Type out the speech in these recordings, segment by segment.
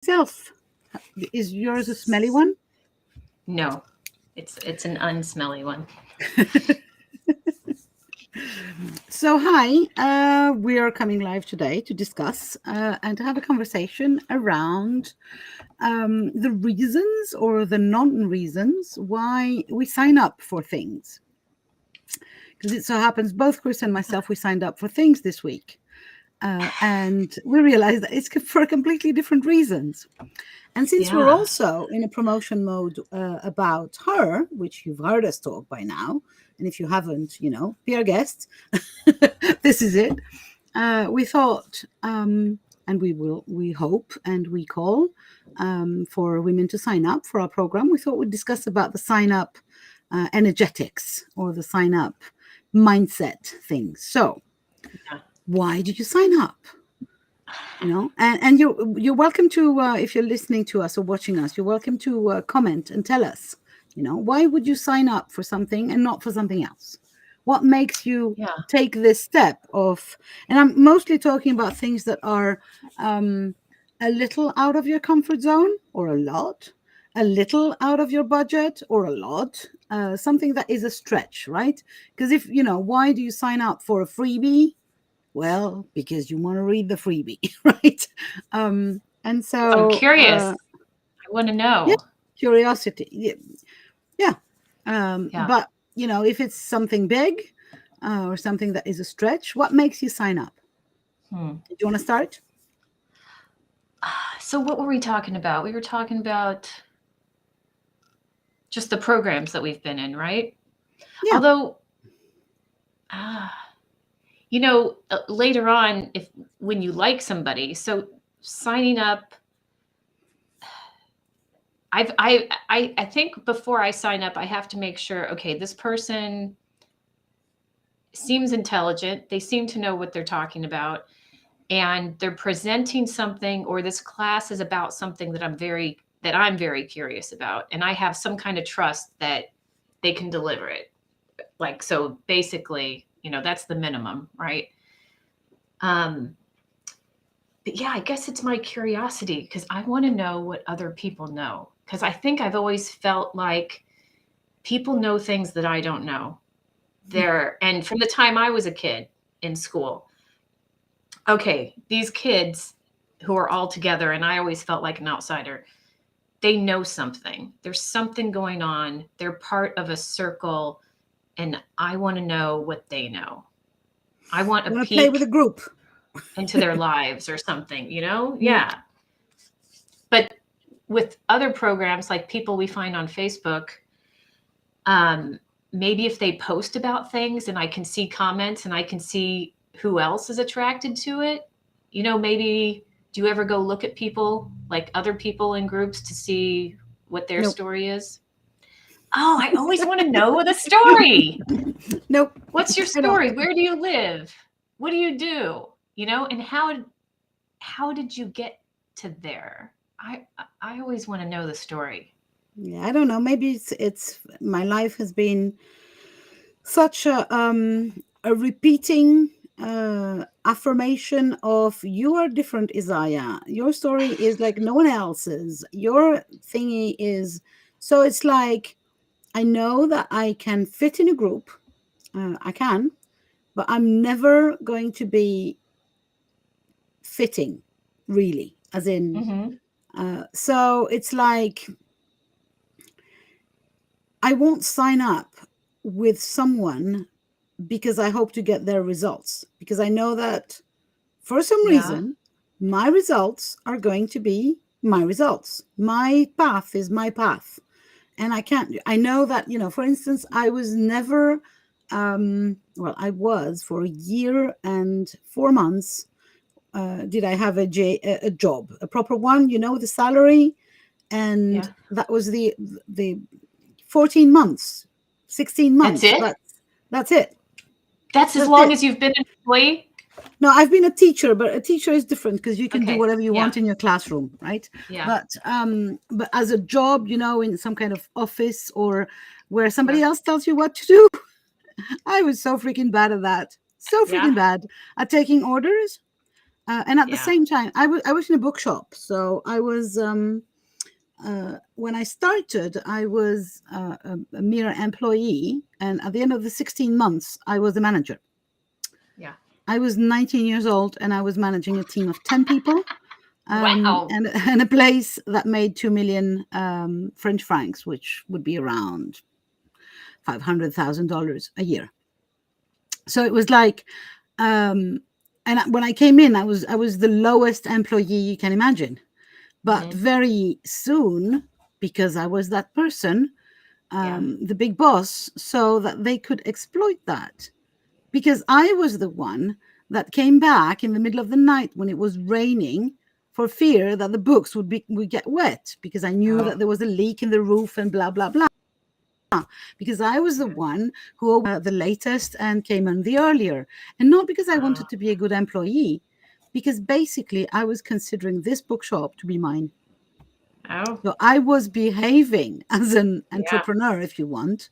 Self. Is yours a smelly one? No, it's an unsmelly one. So, hi, we are coming live today to discuss and to have a conversation around the reasons or the non-reasons why we sign up for things. Because it so happens both Chris and myself, we signed up for things this week. And we realized that it's for completely different reasons. And since we're also in a promotion mode about her, which you've heard us talk by now, and if you haven't, be our guest. This is it. We thought, and we hope, and we call for women to sign up for our program. We thought we'd discuss about the sign up energetics or the sign up mindset things. So, why did you sign up? And you're welcome to, if you're listening to us or watching us, you're welcome to comment and tell us, why would you sign up for something and not for something else? What makes you take this step of, and I'm mostly talking about things that are a little out of your comfort zone or a lot, a little out of your budget or a lot, something that is a stretch, right? Because if, why do you sign up for a freebie? Well, because you want to read the freebie, right? And so I'm curious. I want to know. Yeah, curiosity. Yeah. But, if it's something big or something that is a stretch, what makes you sign up? Do you want to start? So what were we talking about? We were talking about just the programs that we've been in, right? Yeah. Although, later on, when you like somebody, so signing up, I think before I sign up, I have to make sure, okay, this person seems intelligent. They seem to know what they're talking about, and they're presenting something, or this class is about something that I'm very curious about, and I have some kind of trust that they can deliver it. Like, so basically, that's the minimum, right? But yeah, I guess it's my curiosity because I want to know what other people know. Because I think I've always felt like people know things that I don't know. And from the time I was a kid in school, okay, these kids who are all together, and I always felt like an outsider, they know something. There's something going on. They're part of a circle, and I want to know what they know. I want to play with a group into their lives or something, Yeah. But with other programs, like people we find on Facebook, maybe if they post about things and I can see comments and I can see who else is attracted to it, maybe do you ever go look at people, like other people in groups, to see what their story is? Oh, I always want to know the story. Nope. What's your story? Where do you live? What do you do? And how did you get to there? I always want to know the story. Yeah, I don't know. Maybe it's my life has been such a repeating affirmation of you are different, Isaiah. Your story is like no one else's. Your thingy is, so it's like I know that I can fit in a group. I can, but I'm never going to be fitting, really, as in. So it's like I won't sign up with someone because I hope to get their results, because I know that for some reason my results are going to be my results. My path is my path, and I know that, for instance, I was never I was for a year and 4 months did I have a job, a proper one, the salary, and that was the 14 months, 16 months. That's it. That's as long as you've been an employee? No, I've been a teacher, but a teacher is different because you can do whatever you want in your classroom, right? Yeah. But as a job, in some kind of office or where somebody else tells you what to do, I was so freaking bad at that. So freaking bad at taking orders. And at the Yeah. same time, I was in a bookshop. So I was when I started, I was a mere employee, and at the end of the 16 months, I was the manager. Yeah. I was 19 years old, and I was managing a team of 10 people, Wow. and a place that made 2 million French francs, which would be around $500,000 a year. So it was like, and when I came in, I was the lowest employee you can imagine. But very soon, because I was that person, Yeah. the big boss, so that they could exploit that. Because I was the one that came back in the middle of the night when it was raining for fear that the books would get wet, because I knew Oh, that there was a leak in the roof and blah, blah, blah. Because I was the one who the latest and came in the earlier. And not because I wanted to be a good employee, because basically I was considering this bookshop to be mine. oh, So I was behaving as an yeah. entrepreneur, if you want,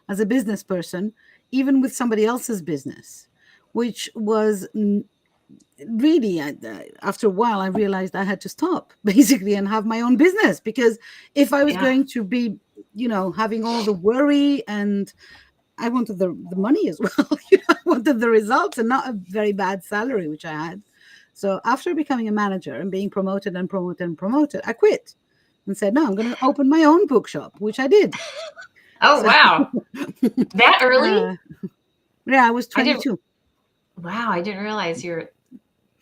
as a business person, even with somebody else's business, which was really, after a while, I realized I had to stop basically and have my own business, because if I was Yeah. going to be, having all the worry, and I wanted the money as well, I wanted the results and not a very bad salary, which I had. So after becoming a manager and being promoted and promoted and promoted, I quit and said, no, I'm going to open my own bookshop, which I did. Oh, So, wow. That early? uh, yeah, I was I didn't. 22. Wow, I didn't realize you were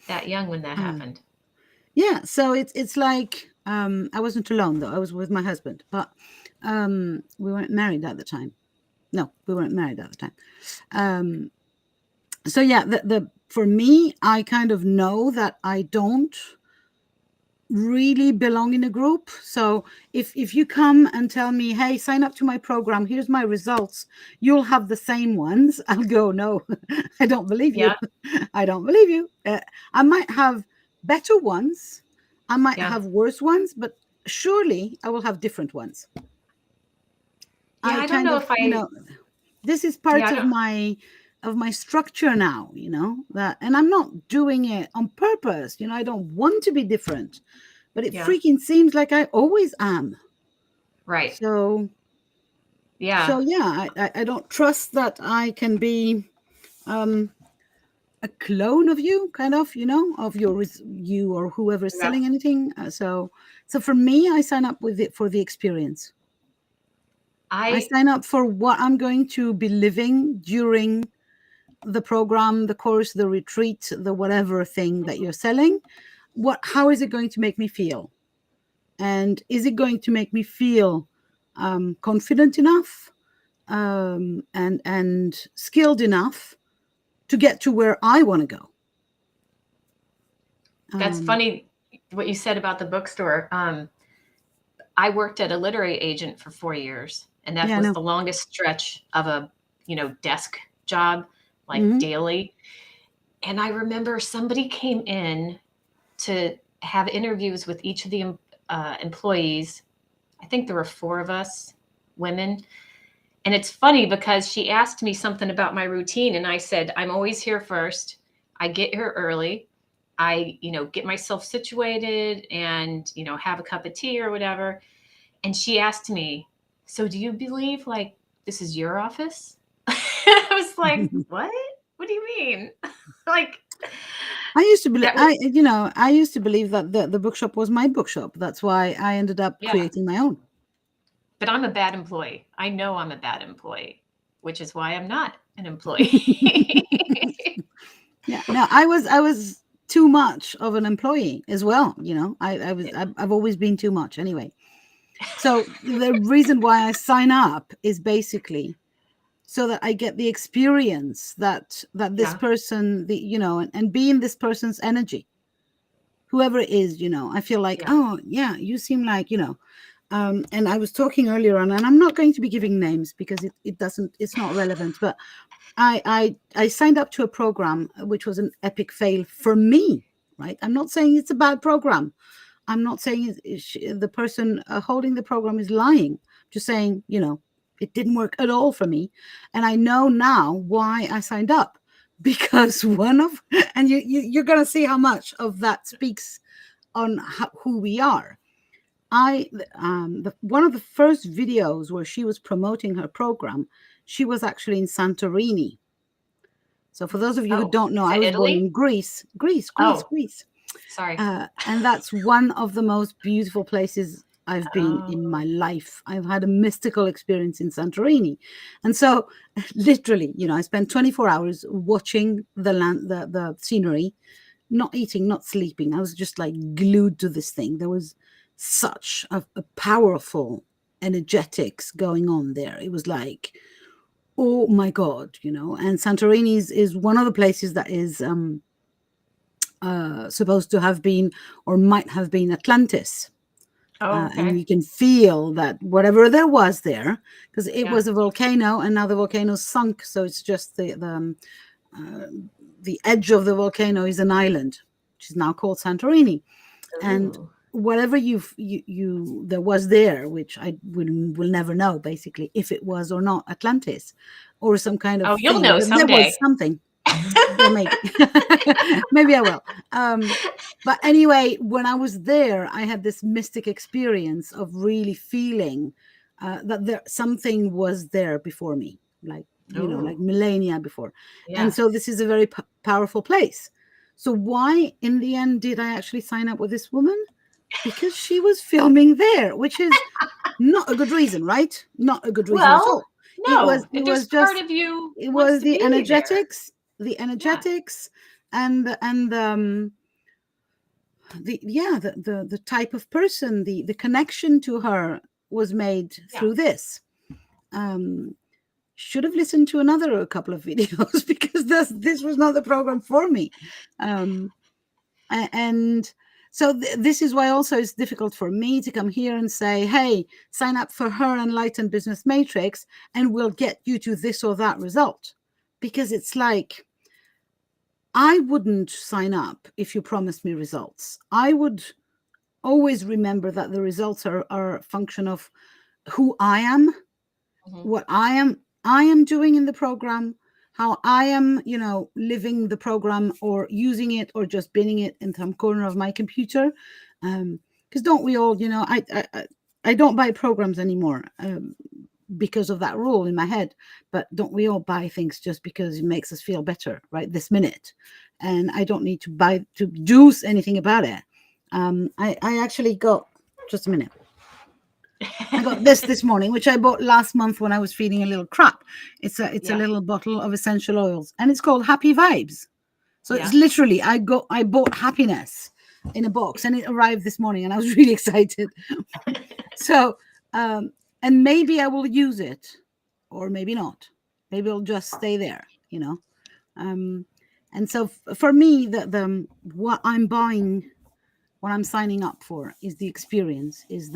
that young when that Uh, happened. yeah, so it's like, I wasn't alone though. I was with my husband, but we weren't married at the time. No, we weren't married at the time. So yeah, the for me, I kind of know that I don't really belong in a group. So if you come and tell me, hey, sign up to my program, here's my results, you'll have the same ones, I'll go, no. I don't believe you. Yeah. I don't believe you. I might have better ones, I might Yeah. have worse ones, but surely I will have different ones. Yeah. I I don't kind know of, if I. this is Yeah. part I don't. of my structure now, that, and I'm not doing it on purpose. I don't want to be different, but it Yeah. freaking seems like I always am. Right. So Yeah. yeah, I don't trust that I can be a clone of you, kind of, of you or whoever is Yeah. selling anything. So for me, I sign up with it for the experience. I I. sign up for what I'm going to be living during the program, the course, the retreat, the whatever thing that you're selling. How is it going to make me feel? And is it going to make me feel confident enough, and skilled enough to get to where I want to go? That's funny what you said about the bookstore. I worked at a literary agent for 4 years, and that Yeah, I was know. the longest stretch of a desk job, like Hmm. daily. And I remember somebody came in to have interviews with each of the employees. I think there were four of us, women. And it's funny because she asked me something about my routine, and I said, I'm always here first. I get here early. I, get myself situated and, have a cup of tea or whatever. And she asked me, so do you believe like this is your office? I was like, what? What do you mean? Like I used to believe that was I used to believe that the bookshop was my bookshop. That's why I ended up yeah. creating my own. But I'm a bad employee. I know I'm a bad employee, which is why I'm not an employee. Yeah, no, I was too much of an employee as well. I've always been too much anyway. So the reason why I sign up is basically so that I get the experience that this Yeah. person, and be in this person's energy, whoever it is. I feel like, Yeah. oh yeah, you seem like, and I was talking earlier on, and I'm not going to be giving names because it's not relevant, but I signed up to a program which was an epic fail for me, right? I'm not saying it's a bad program. I'm not saying the person holding the program is lying. Just saying, it didn't work at all for me. And I know now why I signed up, because and you're going to see how much of that speaks on who we are. One of the first videos where she was promoting her program, she was actually in Santorini. So for those of you who Oh, don't know, is I it was born Italy? in Greece. Oh, Greece. sorry. And that's one of the most beautiful places I've been in my Oh, life. I've had a mystical experience in Santorini. And so literally, I spent 24 hours watching the land, the scenery, not eating, not sleeping. I was just like glued to this thing. There was such a powerful energetics going on there. It was like, oh my God, and Santorini is one of the places that is supposed to have been or might have been Atlantis. oh, And okay. you can feel that whatever there was there, because it Yeah. was a volcano and now the volcano sunk. So it's just the edge of the volcano is an island, which is now called Santorini. And Ooh. whatever there was there, which I will never know basically if it was or not Atlantis or some kind of Oh, you'll thing, know but there was someday. something. Well, maybe. Maybe I will. But anyway, when I was there, I had this mystic experience of really feeling that something was there before me, like like Ooh, millennia before. And yeah. so this is a very powerful place. So why in the end did I actually sign up with this woman? Because she was filming there, which is not a good reason, right? Not a good reason at Well, all. It was no, it there's was part just of you it wants was to be there. the Yeah, energetics and the type of person, the connection to her was made yeah. through this. um should have listened to another a couple of videos because this was not the program for me. um and so this is why also it's difficult for me to come here and say, hey, sign up for her Enlightened Business Matrix and we'll get you to this or that result, because it's like, I wouldn't sign up if you promised me results. I would always remember that the results are a function of who I am, Mhm. what I am doing in the program, how I am, living the program or using it or just binning it in some corner of my computer. Because don't we all, I don't buy programs anymore because of that rule in my head. But don't we all buy things just because it makes us feel better right this minute? And I don't need to buy to do anything about it. I actually got, just a minute. I got this morning, which I bought last month when I was feeling a little crap. It's a Yeah, little bottle of essential oils, and it's called Happy Vibes. So it's yeah. literally I bought happiness in a box, and it arrived this morning, and I was really excited. So and maybe I will use it, or maybe not. Maybe it'll just stay there. Um, and so for me, the what I'm buying, what I'm signing up for, is the experience, is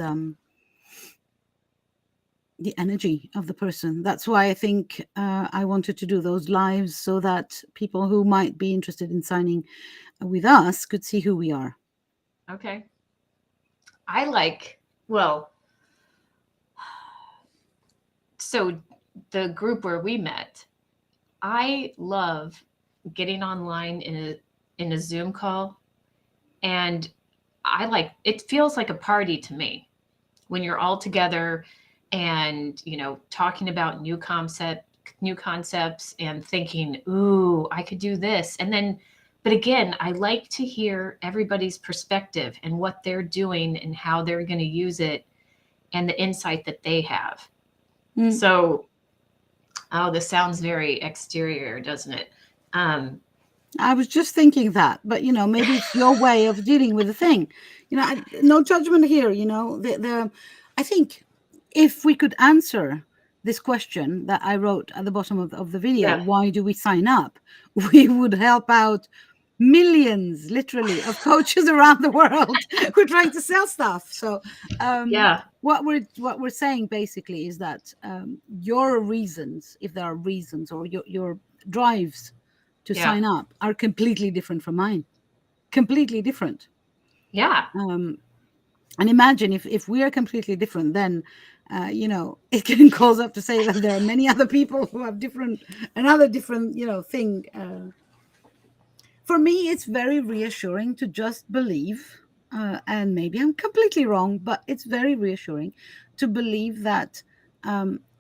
the energy of the person. That's why I think I wanted to do those lives, so that people who might be interested in signing with us could see who we are. Okay. I like, well, so the group where we met, I love getting online in a Zoom call, and I like, it feels like a party to me when you're all together and, talking about new concepts and thinking, ooh, I could do this. And then, but again, I like to hear everybody's perspective and what they're doing and how they're going to use it and the insight that they have. Mm. So, oh, this sounds very exterior, doesn't it? Um, I was just thinking that, but maybe it's your way of dealing with the thing. No judgment here. I think if we could answer this question that I wrote at the bottom of the video, yeah, why do we sign up? We would help out millions, literally, of coaches around the world who are trying to sell stuff. So, yeah, what we're saying basically is that your reasons, if there are reasons, or your drives to yeah, sign up, are completely different from mine. Completely different. yeah. Um, And imagine if we are completely different, then it can cause up to say that there are many other people who have another different thing. For me, it's very reassuring to just believe, and maybe I'm completely wrong, but it's very reassuring to believe that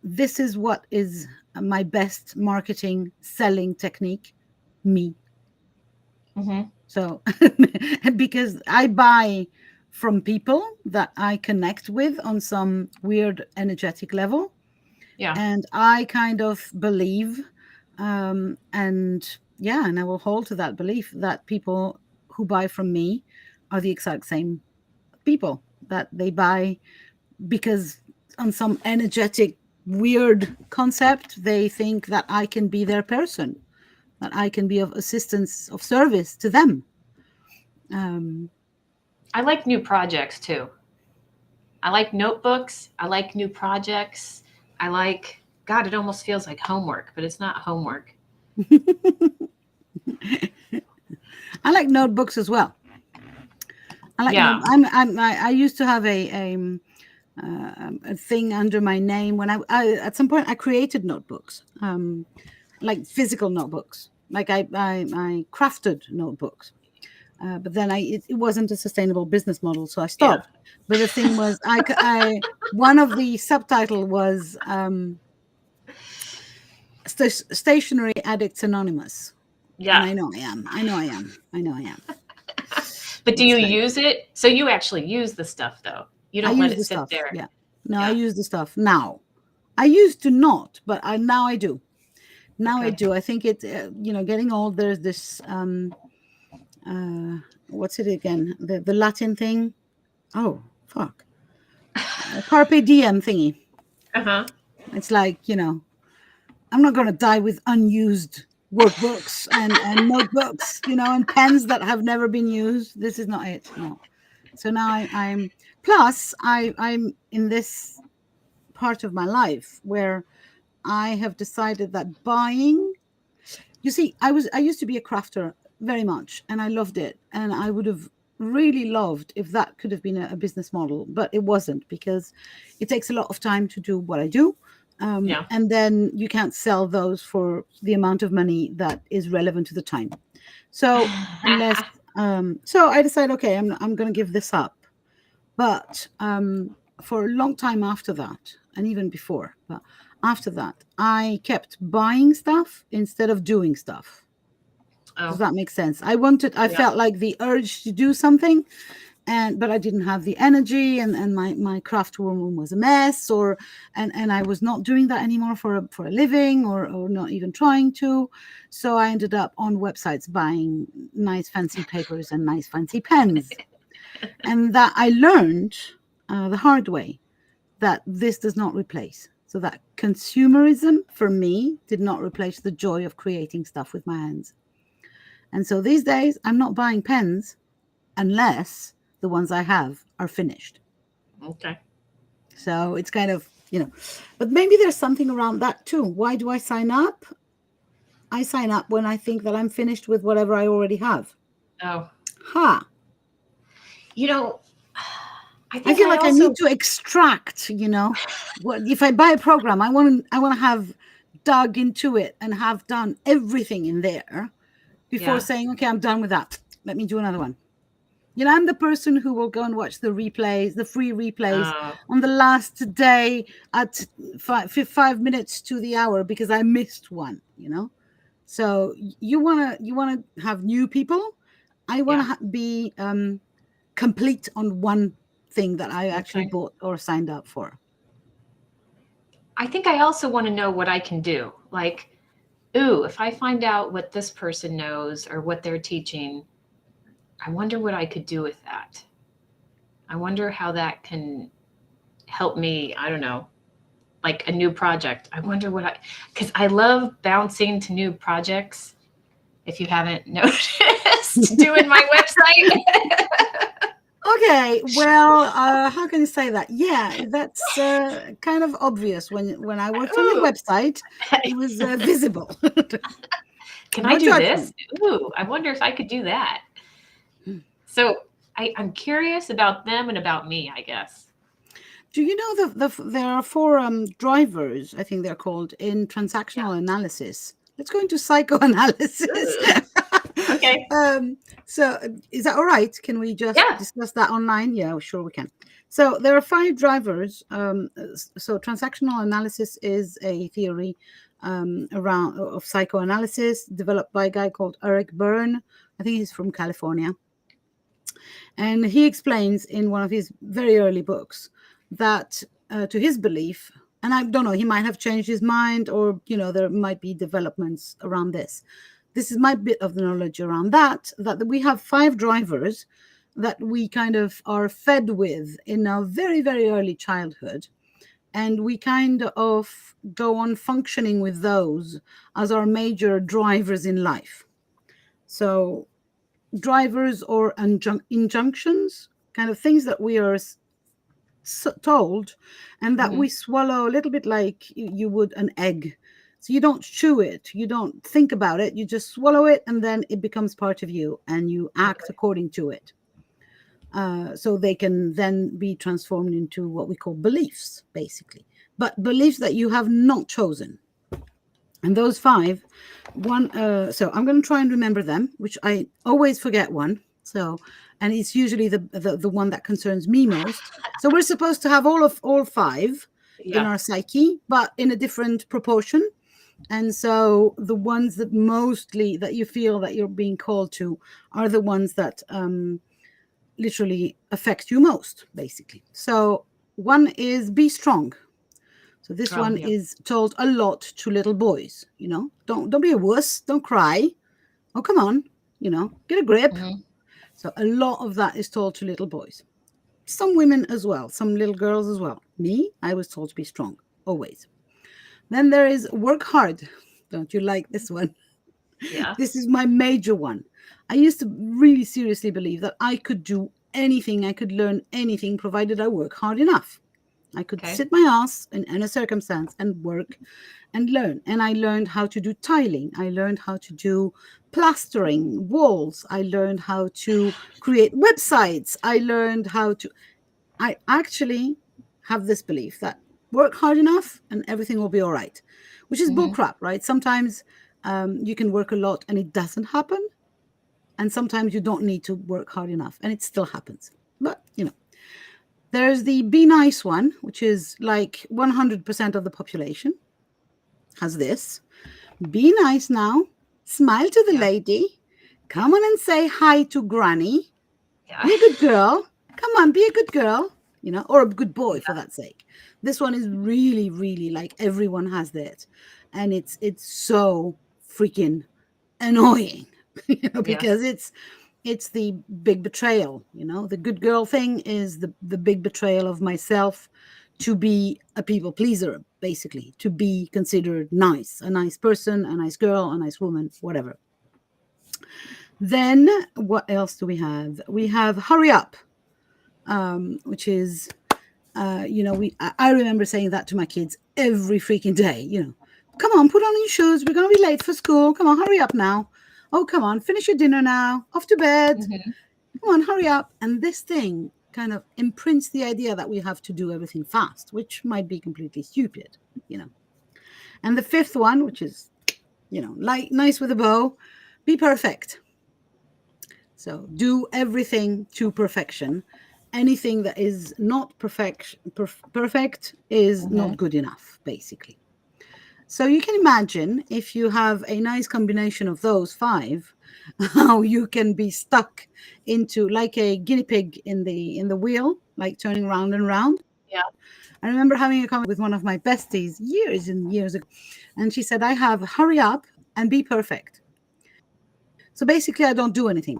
this is what is my best marketing selling technique, me. Mm-hmm. So, because I buy from people that I connect with on some weird energetic level, Yeah. and I kind of believe, and I will hold to that belief that people who buy from me are the exact same people that they buy because on some energetic weird concept they think that I can be their person, that I can be of assistance, of service to them. um, I like new projects too. I like notebooks. I like new projects. I like, God, it almost feels like homework, but it's not homework. I like notebooks as well. I like Yeah. I used to have a thing under my name when I at some point I created notebooks, like physical notebooks. Like I crafted notebooks, but then it wasn't a sustainable business model, so I Yeah. stopped. But the thing was, one of the subtitle was Stationary Addicts Anonymous, and Yeah. I know I am. I know I am. I know I am. But do you It's like use it? So you actually use the stuff though. You I don't let use it the sit stuff. there. Yeah. No, I Yeah. use the stuff now. I used to not, but now I do. Now I Okay. do. I think it, getting old. There's this, what's it again? The Latin thing. Oh, fuck. Carpe diem thingy. Uh-huh. It's like, I'm not going to die with unused workbooks and notebooks, and pens that have never been used. This is not it. No. So now I'm, plus I'm in this part of my life where I have decided that buying, you see, I used to be a crafter very much, and I loved it, and I would have really loved if that could have been a business model, but it wasn't, because it takes a lot of time to do what I do, Yeah. and then you can't sell those for the amount of money that is relevant to the time. So unless, so I decided, okay, I'm going to give this up. But for a long time after that, and even before, but after that, I kept buying stuff instead of doing stuff. Does Oh, that make sense? I yeah. felt like the urge to do something, but I didn't have the energy, and my craft room was a mess, and I was not doing that anymore for a living, or not even trying to. So I ended up on websites buying nice fancy papers and nice fancy pens, and that I learned the hard way that this does not replace. So that consumerism for me did not replace the joy of creating stuff with my hands. And so these days, I'm not buying pens unless the ones I have are finished. Okay. So it's kind of, but maybe there's something around that too. Why do I sign up? I sign up when I think that I'm finished with whatever I already have. Oh, Ha! you know, I I think feel I like I also, need to extract, what if I buy a program, I want to have dug into it and have done everything in there before yeah. saying, okay, I'm done with that. Let me do another one. I'm the person who will go and watch the replays, the free replays Uh, on the last day at 5 minutes to the hour because I missed one. So you wanna have new people. I want yeah. to be complete on one thing that I actually Okay. bought or signed up for. I think I also want to know what I can do. Like, ooh, if I find out what this person knows or what they're teaching, I wonder what I could do with that. I wonder how that can help me. I don't know, like a new project. I wonder because I love bouncing to new projects. If you haven't noticed, doing my website. Okay, well, how can you say that? Yeah, that's kind of obvious. When I worked on your Ooh, website, it was visible. can I No do this? judgment. Ooh, I wonder if I could do that. So I'm curious about them and about me, I guess. Do you know there are four drivers, I think they're called, in Yeah. transactional analysis? Let's go into psychoanalysis. Ooh. Okay. So, is that all right? Can we just Yeah. discuss that online? Yeah, sure we can. So, there are five drivers. So, transactional analysis is a theory around of psychoanalysis developed by a guy called Eric Byrne. I think he's from California. And he explains in one of his very early books that, to his belief, and I don't know, he might have changed his mind, or, there might be developments around this. This is my bit of the knowledge around that we have five drivers that we kind of are fed with in our very, very early childhood. And we kind of go on functioning with those as our major drivers in life. So, drivers or injunctions, kind of things that we are told, and that we swallow a little bit like you would an egg. So you don't chew it, you don't think about it, you just swallow it, and then it becomes part of you, and you act Okay. according to it. So they can then be transformed into what we call beliefs, basically, but beliefs that you have not chosen. And those five, so I'm going to try and remember them, which I always forget one. So, and it's usually the one that concerns me most. So we're supposed to have all five in Yeah. our psyche, but in a different proportion. And so the ones that mostly that you feel that you're being called to are the ones that literally affect you most, basically. So one is be strong. So this Oh, one yeah. is told a lot to little boys, don't be a wuss, don't cry. Oh, come on, get a grip. Mm-hmm. So a lot of that is told to little boys. Some women as well, some little girls as well. Me, I was told to be strong, always. Then there is work hard. Don't you like this one? Yeah. This is my major one. I used to really seriously believe that I could do anything, I could learn anything, provided I work hard enough. I could Okay. sit my ass in a circumstance and work and learn. And I learned how to do tiling. I learned how to do plastering walls. I learned how to create websites. I actually have this belief that work hard enough and everything will be all right, which is Mm-hmm. bullcrap, right? Sometimes you can work a lot and it doesn't happen. And sometimes you don't need to work hard enough and it still happens. But, there's the be nice one, which is like 100% of the population has this. Be nice now. Smile to the Yeah. lady. Come on and say hi to granny. Yeah. Be a good girl. Come on, be a good girl, or a good boy for Yeah. that sake. This one is really, really like everyone has that. And it's so freaking annoying, because Yes. it's the big betrayal. The good girl thing is the big betrayal of myself, to be a people pleaser, basically, to be considered nice, a nice person, a nice girl, a nice woman, whatever. Then what else do we have? We have hurry up, which is I remember saying that to my kids every freaking day. Come on, put on your shoes, we're going to be late for school, come on, hurry up now. Oh, come on, finish your dinner now, off to bed. Mm-hmm. Come on, hurry up. And this thing kind of imprints the idea that we have to do everything fast, which might be completely stupid. And the fifth one, which is, like nice with a bow, be perfect. So do everything to perfection. Anything that is not perfect is Mm-hmm. not good enough, basically. So you can imagine, if you have a nice combination of those five, how you can be stuck into like a guinea pig in the wheel, like turning round and round. Yeah. I remember having a conversation with one of my besties years and years ago, and she said, I have hurry up and be perfect. So basically, I don't do anything,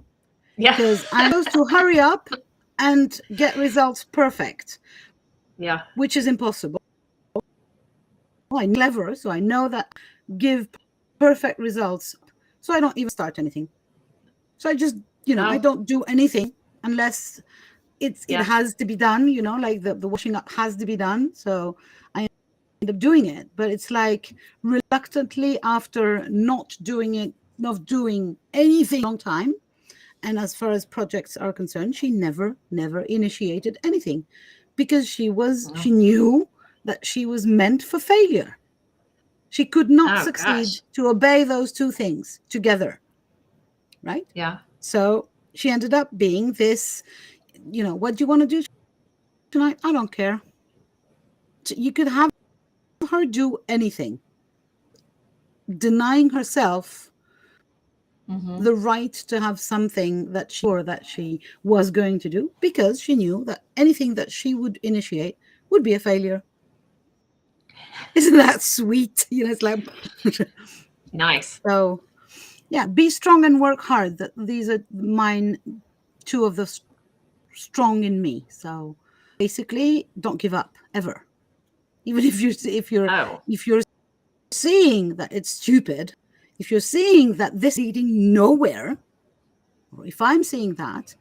Yeah. because I'm supposed to hurry up and get results perfect, Yeah. which is impossible. I'm clever, so I know that give perfect results. So I don't even start anything. So I just, I Oh, don't do anything unless it yeah. has to be done, like the washing up has to be done. So I end up doing it. But it's like reluctantly, after not doing anything a long time. And as far as projects are concerned, she never initiated anything because she knew that she was meant for failure. She could not Oh succeed gosh. to obey those two things together, right? Yeah. So she ended up being this, what do you want to do tonight? I don't care. So you could have her do anything, denying herself the right to have something that she was going to do, because she knew that anything that she would initiate would be a failure. Isn't that sweet? It's like Nice. so. Yeah, be strong and work hard. These are mine, two of the strong in me. So basically, don't give up ever, even if you're seeing that it's stupid, if you're seeing that this is leading nowhere, or if I'm seeing that,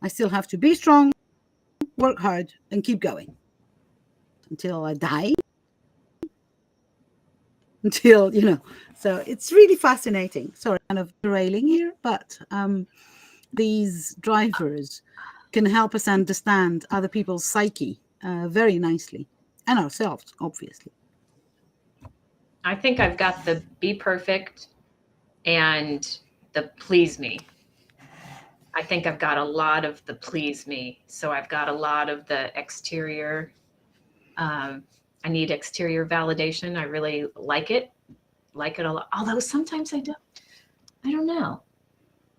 I still have to be strong, work hard, and keep going until I die. Until so it's really fascinating. Sorry, kind of derailing here, but these drivers can help us understand other people's psyche very nicely, and ourselves, obviously. I think I've got the be perfect and the please me. I think I've got a lot of the please me. So I've got a lot of the exterior. I need exterior validation. I really like it a lot. Although sometimes I don't. I don't know.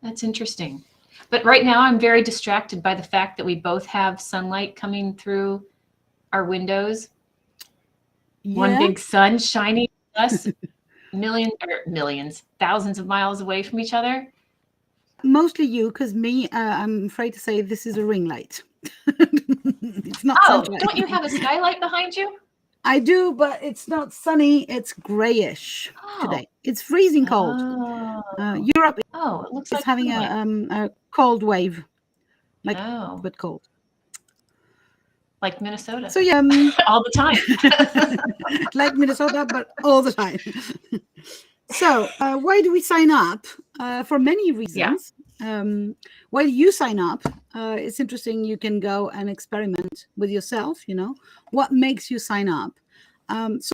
That's interesting. But right now I'm very distracted by the fact that we both have sunlight coming through our windows. Yeah. One big sun shining on us, millions, thousands of miles away from each other. Mostly you, because me, I'm afraid to say this is a ring light. It's not sunshine. Don't you have a skylight behind you? I do, but it's not sunny. It's grayish today. It's freezing cold. Europe it looks is like having a cold wave, but cold. Like Minnesota. So yeah, all the time. like Minnesota, but all the time. So why do we sign up? For many reasons. Yeah. Why do you sign up? It's interesting. You can go and experiment with yourself. What makes you sign up, so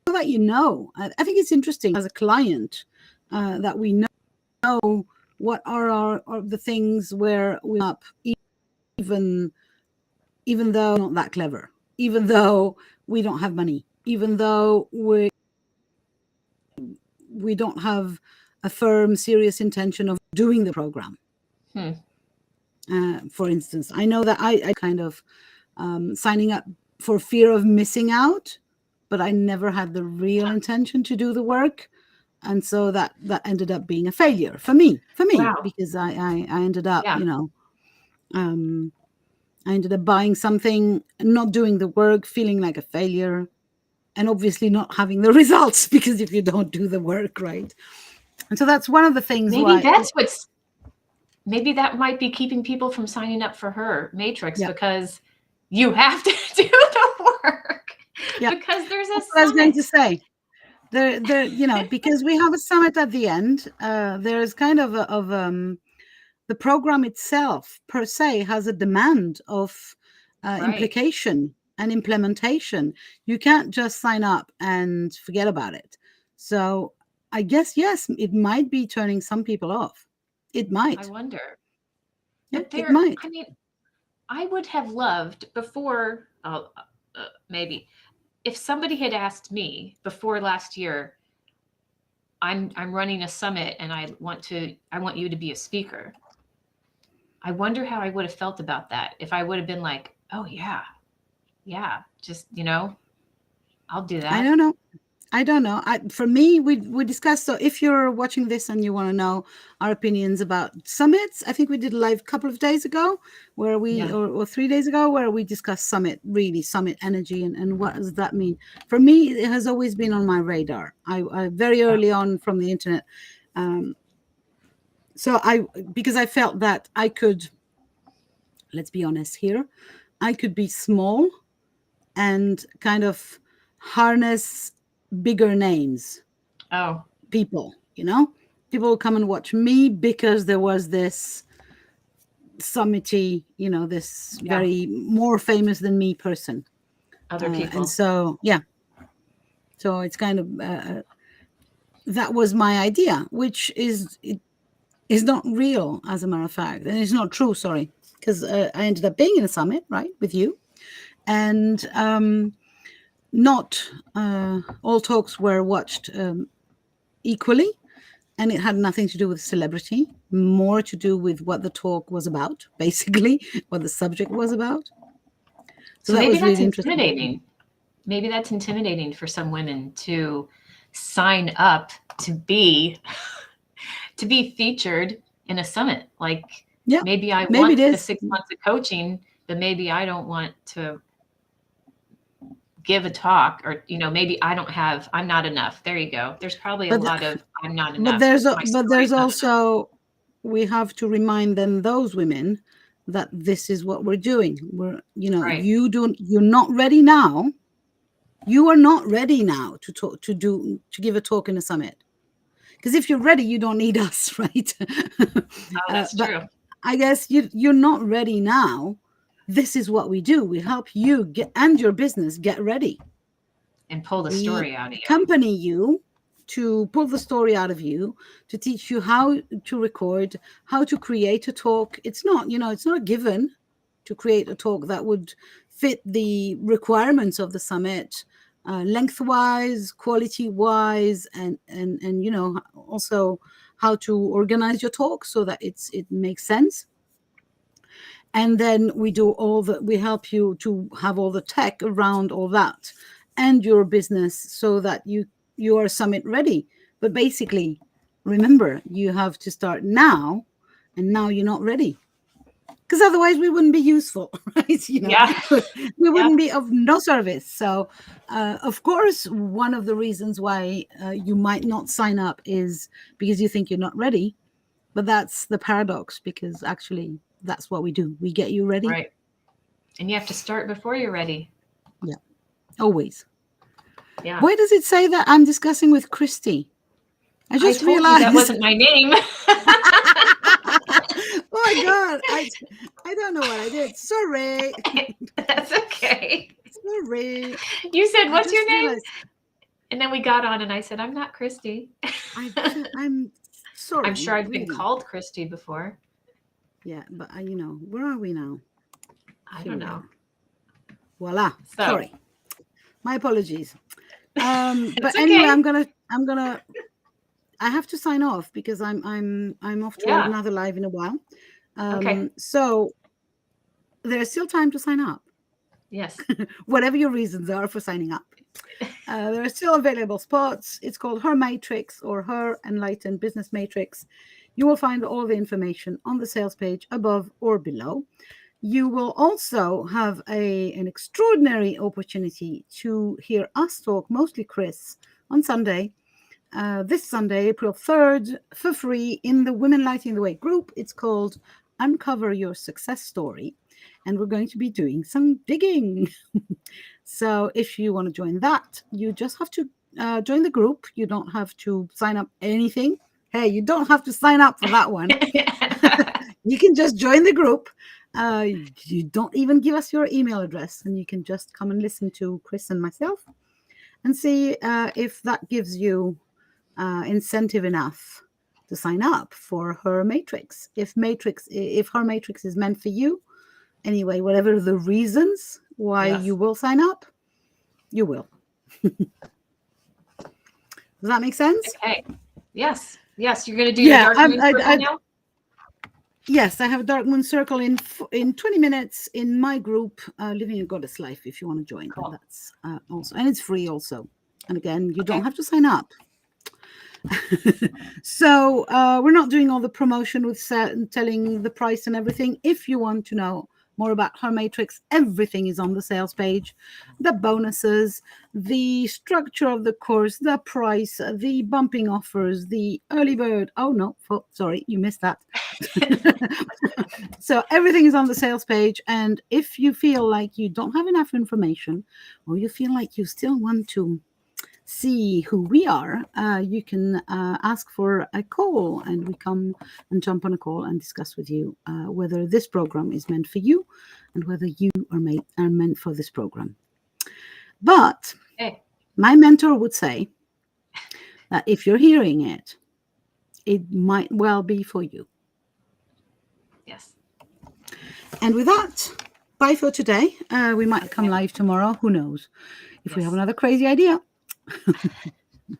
that I think it's interesting as a client that we know what are the things where we up, even though we're not that clever, even though we don't have money, even though we don't have a firm, serious intention of doing the program. For instance, I know that I kind of signing up for fear of missing out, but I never had the real intention to do the work. And so that ended up being a failure for me, wow. Because I ended up, I ended up buying something, not doing the work, feeling like a failure, and obviously not having the results, because if you don't do the work, right? And so that's one of the things. Maybe that might be keeping people from signing up for her Matrix, because you have to do the work. Yeah. Because there's a summit. I was going to say, there, because we have a summit at the end. There's kind of the program itself per se has a demand of implication and implementation. You can't just sign up and forget about it. So I guess, yes, it might be turning some people off. It might. I wonder. But it might. I mean, I would have loved before, maybe, if somebody had asked me before last year, I'm running a summit and I want you to be a speaker. I wonder how I would have felt about that. If I would have been like, oh yeah, just, I'll do that. I don't know. For me, we discussed. So if you're watching this and you want to know our opinions about summits, I think we did a live a couple of days ago where or 3 days ago, where we discussed summit energy and what does that mean. For me, it has always been on my radar. I very early on from the internet. Because I felt that I could, let's be honest here, I could be small and kind of harness bigger names. People will come and watch me because there was this summity, this Yeah. very more famous than me person. Other people. And so, yeah. So it's kind of, that was my idea, which is not real, as a matter of fact. And it's not true, sorry, because I ended up being in a summit, right, with you. And not all talks were watched equally. And it had nothing to do with celebrity, more to do with what the talk was about, basically, what the subject was about. So that maybe was that's really interesting. intimidating. Maybe that's intimidating for some women to sign up to be featured in a summit. Like, Yeah, maybe I maybe want it the is. 6 months of coaching, but maybe I don't want to give a talk, or maybe I'm not enough. There you go. There's probably a But lot of I'm not but enough. there's My story's not enough. also, we have to remind them, those women, that this is what we're doing. We're, Right. you're not ready now. You are not ready now to talk, to give a talk in a summit. Because if you're ready, you don't need us, right? Oh, that's But true. I guess you're not ready now. This is what we do. We help you and your business get ready. And pull the We story out of you. accompany you to pull the story out of you, to teach you how to record, how to create a talk. It's not a given to create a talk that would fit the requirements of the summit, lengthwise, quality-wise, and also how to organize your talk so that it makes sense. And then we help you to have all the tech around all that and your business, so that you are summit ready. But basically, remember, you have to start now, and now you're not ready, because otherwise we wouldn't be useful, right? Yeah. We wouldn't be of no service. So of course, one of the reasons why you might not sign up is because you think you're not ready. But that's the paradox, because actually that's what we do. We get you ready. Right. And you have to start before you're ready. Yeah, always. Yeah. Why does it say that I'm discussing with Christy? I just told realized you that wasn't my name. Oh my God, I don't know what I did. Sorry. That's okay. Sorry. You said, I "What's just your name?" realized And then we got on, and I said, "I'm not Christy." I'm sorry. I'm sure I've been really. called Christy before. Yeah, but where are we now? I Here don't we know. are. Voila. So, Sorry. My apologies. But it's anyway, okay. I'm gonna I have to sign off, because I'm off to Yeah. another live in a while. Okay. So there's still time to sign up, Yes. whatever your reasons are for signing up. There are still available spots. It's called Her Matrix, or Her Enlightened Business Matrix. You will find all the information on the sales page above or below. You will also have an extraordinary opportunity to hear us talk, mostly Chris, on Sunday. This Sunday, April 3rd, for free, in the Women Lighting the Way group. It's called Uncover Your Success Story. And we're going to be doing some digging. So if you want to join that, you just have to join the group. You don't have to sign up anything. Hey, you don't have to sign up for that one. You can just join the group. You don't even give us your email address, and you can just come and listen to Chris and myself and see if that gives you incentive enough to sign up for Her Matrix. If Her Matrix is meant for you, anyway, whatever the reasons why Yes. you will sign up, you will. Does that make sense? Okay. Yes. Yes. You're going to do Yeah, your dark moon circle now? Yes, I have a Dark Moon Circle in 20 minutes in my group, Living a Goddess Life, if you want to join. Cool. And that's also, and it's free also. And again, you don't Okay. have to sign up. So we're not doing all the promotion with telling the price and everything. If you want to know more about Her Matrix, everything is on the sales page. The bonuses, the structure of the course, the price, the bumping offers, the early bird. Oh no, sorry, you missed that. So everything is on the sales page. And if you feel like you don't have enough information, or you feel like you still want to see who we are, you can ask for a call, and we come and jump on a call and discuss with you whether this program is meant for you and whether you are meant for this program. But my mentor would say that if you're hearing it, it might well be for you. Yes. And with that, bye for today. We might come live tomorrow. Who knows? If we have another crazy idea.